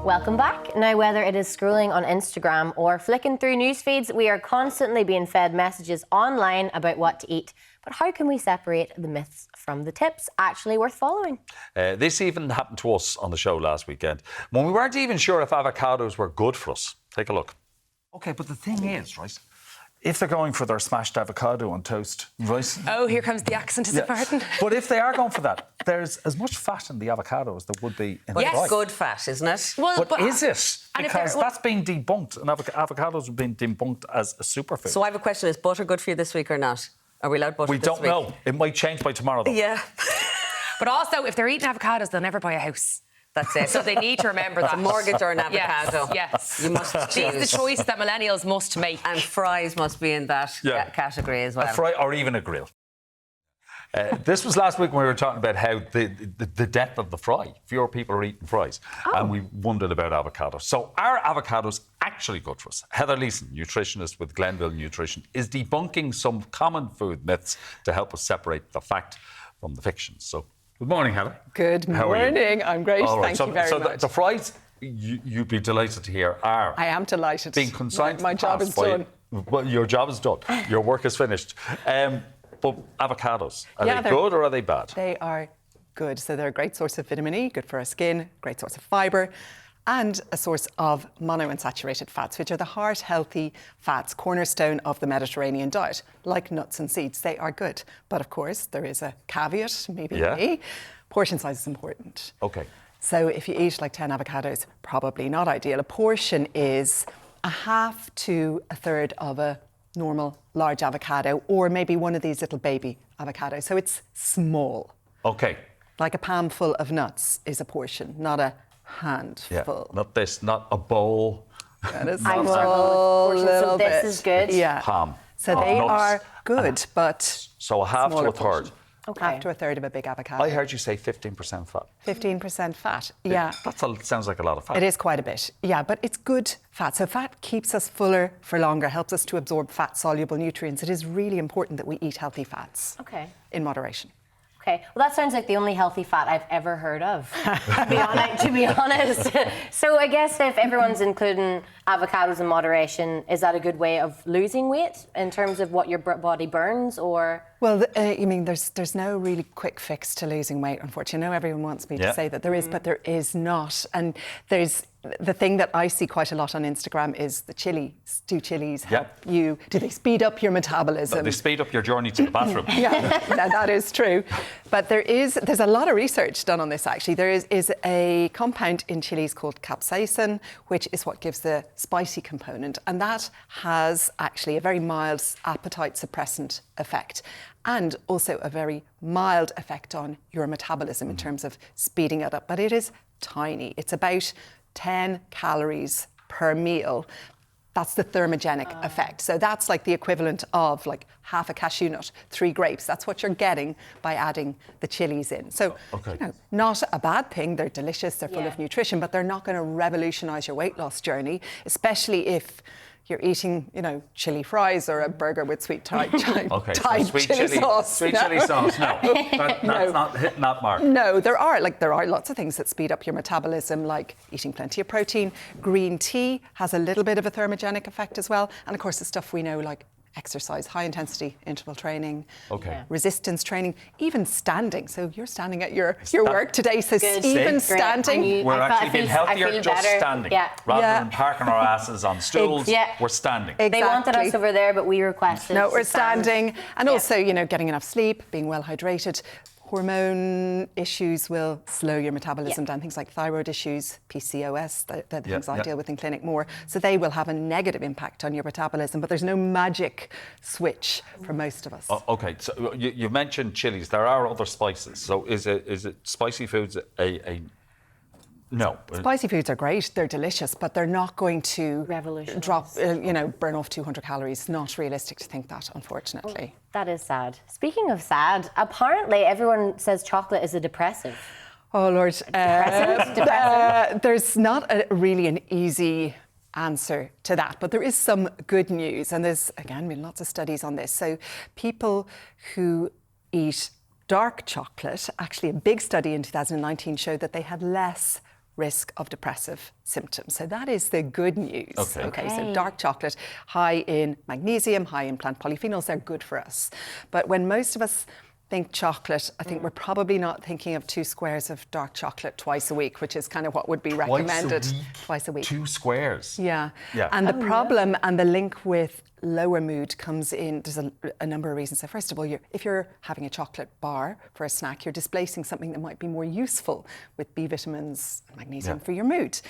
Welcome back. Now, whether it is scrolling on Instagram or flicking through news feeds, we are constantly being fed messages online about what to eat. But how can we separate the myths from the tips actually worth following? This even happened to us on the show last weekend when we weren't even sure if avocados were good for us. Take a look. OK, but the thing is, right, if they're going for their smashed avocado on toast, right? Oh, here comes the accent, is it, Martin? But if they are going for that, there's as much fat in the avocado as there would be in the Yes. fry. Good fat, isn't it? Well, But is it? and if Because they're- that's been debunked, and avocados have been debunked as a superfood. So I have a question. Is butter good for you this week or not? Are we allowed butter We this don't week? know. It might change by tomorrow, though. Yeah. But also, if they're eating avocados, they'll never buy a house. That's it. So they need to remember that. A mortgage or an avocado. Yes. You must These choose. are the choice that millennials must make. And fries must be in that category as well. A fry or even a grill. This was last week when we were talking about how the death of the fry. Fewer people are eating fries. And we wondered about avocados. So are avocados actually good for us? Heather Leeson, nutritionist with Glenville Nutrition, is debunking some common food myths to help us separate the fact from the fiction. So, good morning, Heather. Good How are you? morning. I'm great. All right. Thank you very much. The fries, you'd be delighted to hear, are I am delighted. being consigned. My job is done. Well, your job is done. Your work is finished. But avocados, are they they're- good or are they bad? They are good. So they're a great source of vitamin E, good for our skin, great source of fibre, and a source of monounsaturated fats, which are the heart-healthy fats, cornerstone of the Mediterranean diet, like nuts and seeds. They are good. But of course, there is a caveat, maybe me. Portion size is important. Okay. So if you eat like 10 avocados, probably not ideal. A portion is a half to a third of a normal large avocado, or maybe one of these little baby avocados. So it's small. Okay. Like a palmful of nuts is a portion, not a Yeah. handful. Not this, not a bowl. That is I a struggle with portions, so little this bit. is good. Yeah. Palm. So of they nuts. are good, but So a half to smaller a third. portion. Okay. Half to a third of a big avocado. I heard you say 15% fat. 15% fat. Yeah. That sounds like a lot of fat. It is quite a bit, yeah, but it's good fat. So fat keeps us fuller for longer, helps us to absorb fat-soluble nutrients. It is really important that we eat healthy fats Okay. in moderation. Okay, well, that sounds like the only healthy fat I've ever heard of, to be honest. So I guess if everyone's including avocados in moderation, is that a good way of losing weight in terms of what your body burns, or...? Well, I mean, there's no really quick fix to losing weight, unfortunately. I know everyone wants me to say that there is, but there is not. And there's the thing that I see quite a lot on Instagram is the chilies. Do chilies help you? Do they speed up your metabolism? They speed up your journey to the bathroom. Yeah, that is true. But there's a lot of research done on this, actually. There is a compound in chilies called capsaicin, which is what gives the spicy component. And that has actually a very mild appetite suppressant effect, and also a very mild effect on your metabolism in terms of speeding it up. But it is tiny. It's about 10 calories per meal. That's the thermogenic effect. So that's like the equivalent of like half a cashew nut, 3 grapes. That's what you're getting by adding the chilies in. So, you know, not a bad thing. They're delicious, they're full of nutrition, but they're not going to revolutionise your weight loss journey, especially if you're eating, you know, chili fries or a burger with sweet Thai sweet chili sauce. Sweet chili sauce, no. That's not hitting that mark. No, there are lots of things that speed up your metabolism, like eating plenty of protein. Green tea has a little bit of a thermogenic effect as well. And of course, the stuff we know, like exercise, high intensity interval training, resistance training, even standing. So you're standing at your work today, so even standing. We're actually being healthier just standing. Rather than parking our asses on stools, we're standing. They wanted us over there, but we requested. No, we're standing. And also, you know, getting enough sleep, being well hydrated. Hormone issues will slow your metabolism down. Things like thyroid issues, PCOS, they're the things I deal with in clinic more. So they will have a negative impact on your metabolism, but there's no magic switch for most of us. Okay, so you mentioned chilies. There are other spices. So is it spicy foods no. Spicy foods are great, they're delicious, but they're not going to burn off 200 calories. Not realistic to think that, unfortunately. Oh, that is sad. Speaking of sad, apparently everyone says chocolate is a depressive. Oh, Lord. Depressant? There's not really an easy answer to that, but there is some good news, and there's, again, been lots of studies on this. So people who eat dark chocolate, actually a big study in 2019 showed that they had less risk of depressive symptoms. So that is the good news. Okay. So dark chocolate, high in magnesium, high in plant polyphenols, they're good for us. But when most of us think chocolate, I think we're probably not thinking of 2 squares of dark chocolate twice a week, which is kind of what would be recommended. Twice a week. 2 squares. Yeah. Yeah. And the problem and the link with lower mood comes in, there's a number of reasons. So first of all, if you're having a chocolate bar for a snack, you're displacing something that might be more useful with B vitamins and magnesium for your mood.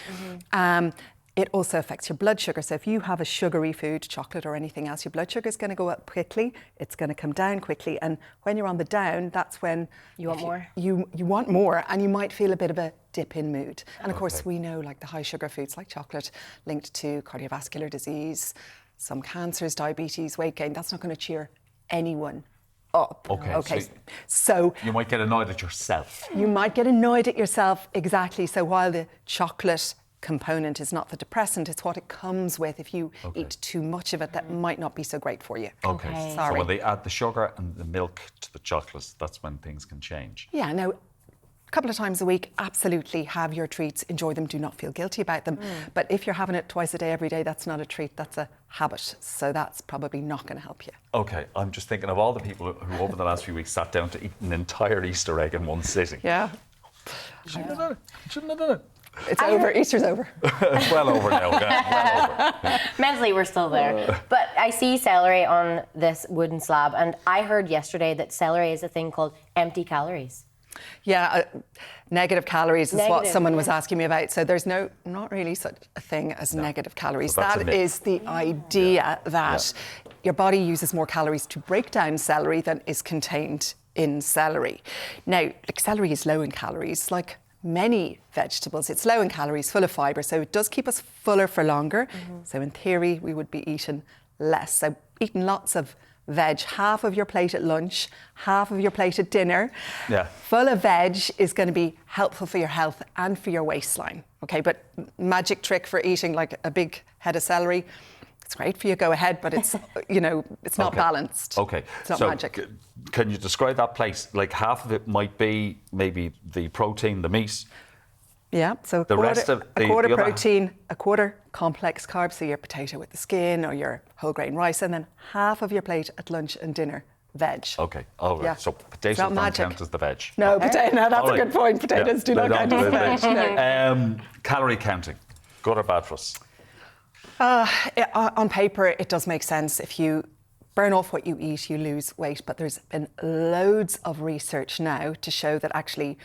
It also affects your blood sugar. So if you have a sugary food, chocolate or anything else, your blood sugar is going to go up quickly. It's going to come down quickly. And when you're on the down, that's when You want more? You want more, and you might feel a bit of a dip in mood. And of course, we know like the high sugar foods like chocolate linked to cardiovascular disease, some cancers, diabetes, weight gain. That's not going to cheer anyone up. Okay. So You might get annoyed at yourself. you might get annoyed at yourself, exactly. So while the chocolate component is not the depressant, it's what it comes with. If you eat too much of it, that might not be so great for you. Okay. Okay. So Sorry. when they add the sugar and the milk to the chocolates, that's when things can change. Yeah, now, a couple of times a week, absolutely have your treats, enjoy them, do not feel guilty about them. But if you're having it twice a day, every day, that's not a treat, that's a habit. So that's probably not going to help you. Okay, I'm just thinking of all the people who over the last few weeks sat down to eat an entire Easter egg in one sitting. Yeah. Shouldn't have done it. Shouldn't have done it. It's over. Easter's over. It's well over now. Well over. Mentally, we're still there. But I see celery on this wooden slab, and I heard yesterday that celery is a thing called empty calories. Yeah, negative calories is what Negative, someone was yeah. asking me about. So there's not really such a thing as negative calories. So that's a That myth. is the idea that your body uses more calories to break down celery than is contained in celery. Now, like celery is low in calories, like many vegetables. It's low in calories, full of fibre, so it does keep us fuller for longer. So in theory, we would be eating less. So eating lots of veg, half of your plate at lunch, half of your plate at dinner, full of veg is going to be helpful for your health and for your waistline. Okay, but magic trick for eating like a big head of celery, it's great for you, go ahead, but it's, it's not balanced. Okay. It's not so magic. Can you describe that plate? Like half of it might be maybe the protein, the meat. Yeah, so The rest of a the quarter other- protein, a quarter complex carbs, so your potato with the skin or your whole grain rice, and then half of your plate at lunch and dinner, veg. Okay. All right. Yeah. So It's potatoes not don't magic. count as the veg. No, potato. No, that's All a right. good point. Potatoes do They not count don't as veg. do No. Calorie counting. Good or bad for us? On paper, it does make sense. If you burn off what you eat, you lose weight. But there's been loads of research now to show that actually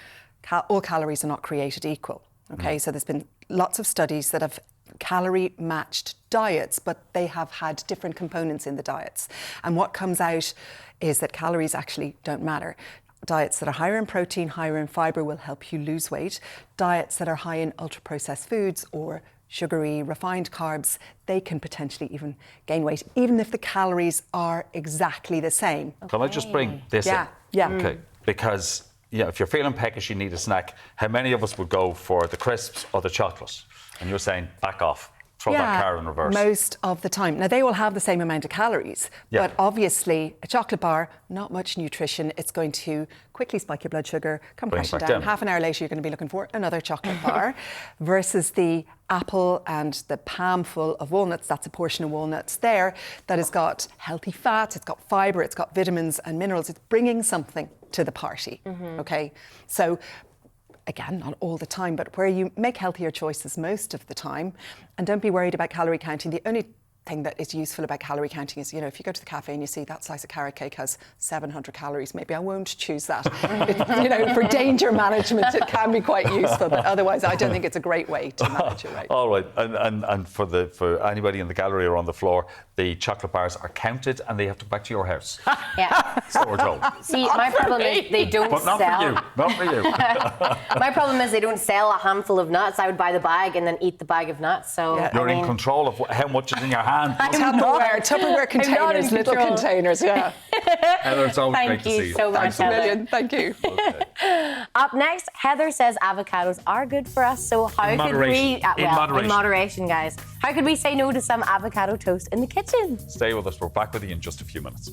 all calories are not created equal. Okay, so there's been lots of studies that have calorie matched diets, but they have had different components in the diets. And what comes out is that calories actually don't matter. Diets that are higher in protein, higher in fibre will help you lose weight. Diets that are high in ultra-processed foods or sugary, refined carbs, they can potentially even gain weight, even if the calories are exactly the same. Can I just bring this in? Yeah. Okay. Because if you're feeling peckish, you need a snack. How many of us would go for the crisps or the chocolate? And you're saying, back off. Throw that car in reverse. Most of the time. Now, they will have the same amount of calories, but obviously a chocolate bar, not much nutrition. It's going to quickly spike your blood sugar, come Bring it crashing back down. down. Half an hour later, you're going to be looking for another chocolate bar versus the apple and the palm full of walnuts. That's a portion of walnuts there that has got healthy fats, it's got fibre, it's got vitamins and minerals. It's bringing something to the party, okay? So, again, not all the time, but where you make healthier choices most of the time, and don't be worried about calorie counting. The only thing that is useful about calorie counting is, if you go to the cafe and you see that slice of carrot cake has 700 calories, maybe I won't choose that. For danger management, it can be quite useful, but otherwise, I don't think it's a great way to manage your weight. All right, and for anybody in the gallery or on the floor, the chocolate bars are counted and they have to go back to your house. Yeah. So we're told. See, my problem is they don't But not sell. for you. Not for you. My problem is they don't sell a handful of nuts. I would buy the bag and then eat the bag of nuts. So You're in control of how much is in your hand. Tupperware containers, in little control. containers, yeah. Heather, it's always great Thank to see you you. so much, Thanks a Heather. Brilliant, thank you. Up next, Heather says avocados are good for us. So how In could we? moderation. In in moderation, guys. How could we say no to some avocado toast in the kitchen? Stay with us. We're back with you in just a few minutes.